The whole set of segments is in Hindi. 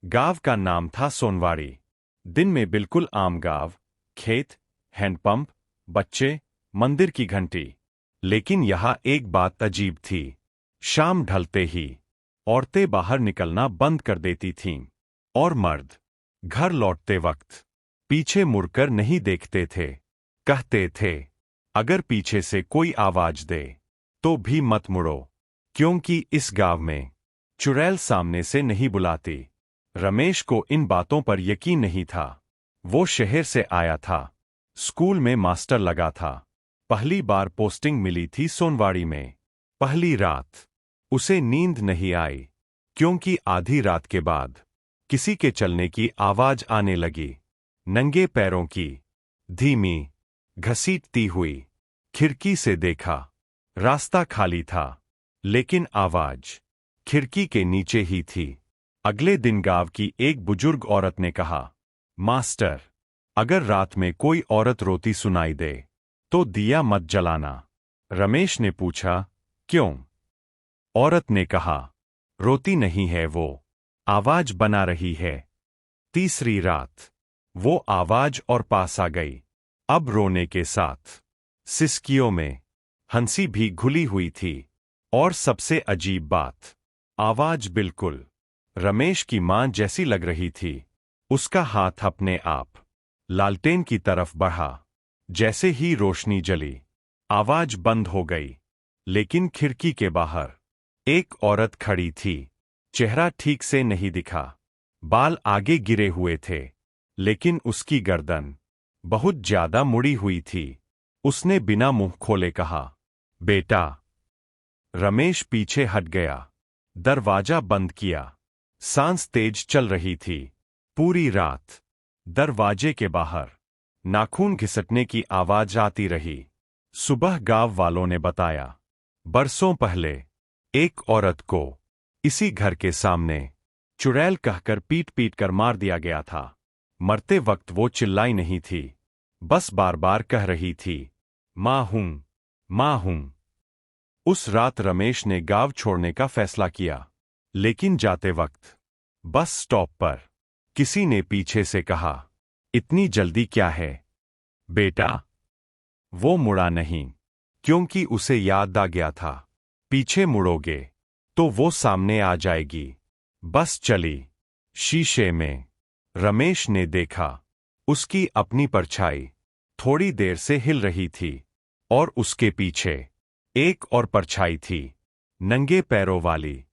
गांव का नाम था सोनवाड़ी। दिन में बिल्कुल आम गांव, खेत, हैंडपंप, बच्चे, मंदिर की घंटी। लेकिन यहाँ एक बात अजीब थी। शाम ढलते ही औरतें बाहर निकलना बंद कर देती थीं और मर्द घर लौटते वक्त पीछे मुड़कर नहीं देखते थे। कहते थे, अगर पीछे से कोई आवाज दे तो भी मत मुड़ो, क्योंकि इस गांव में चुड़ैल सामने से नहीं बुलाती। रमेश को इन बातों पर यकीन नहीं था। वो शहर से आया था, स्कूल में मास्टर लगा था, पहली बार पोस्टिंग मिली थी सोनवाड़ी में। पहली रात उसे नींद नहीं आई, क्योंकि आधी रात के बाद किसी के चलने की आवाज आने लगी, नंगे पैरों की, धीमी, घसीटती हुई। खिड़की से देखा, रास्ता खाली था, लेकिन आवाज खिड़की के नीचे ही थी। अगले दिन गांव की एक बुजुर्ग औरत ने कहा, मास्टर, अगर रात में कोई औरत रोती सुनाई दे तो दिया मत जलाना। रमेश ने पूछा, क्यों? औरत ने कहा, रोती नहीं है वो, आवाज बना रही है। तीसरी रात वो आवाज और पास आ गई, अब रोने के साथ सिसकियों में हंसी भी घुली हुई थी। और सबसे अजीब बात, आवाज बिल्कुल रमेश की मां जैसी लग रही थी। उसका हाथ अपने आप लालटेन की तरफ बढ़ा। जैसे ही रोशनी जली, आवाज बंद हो गई। लेकिन खिड़की के बाहर एक औरत खड़ी थी। चेहरा ठीक से नहीं दिखा, बाल आगे गिरे हुए थे, लेकिन उसकी गर्दन बहुत ज्यादा मुड़ी हुई थी। उसने बिना मुंह खोले कहा, बेटा। रमेश पीछे हट गया, दरवाजा बंद किया। सांस तेज चल रही थी। पूरी रात दरवाजे के बाहर नाखून घिसटने की आवाज आती रही। सुबह गांव वालों ने बताया, बरसों पहले एक औरत को इसी घर के सामने चुड़ैल कहकर पीट पीट कर मार दिया गया था। मरते वक्त वो चिल्लाई नहीं थी, बस बार बार कह रही थी, मां हूं, मां हूं। उस रात रमेश ने गांव छोड़ने का फैसला किया। लेकिन जाते वक्त बस स्टॉप पर किसी ने पीछे से कहा, इतनी जल्दी क्या है बेटा? वो मुड़ा नहीं, क्योंकि उसे याद आ गया था, पीछे मुड़ोगे तो वो सामने आ जाएगी। बस चली। शीशे में रमेश ने देखा, उसकी अपनी परछाई थोड़ी देर से हिल रही थी, और उसके पीछे एक और परछाई थी, नंगे पैरों वाली।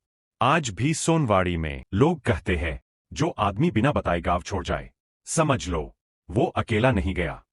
आज भी सोनवाड़ी में लोग कहते हैं, जो आदमी बिना बताए गांव छोड़ जाए, समझ लो वो अकेला नहीं गया।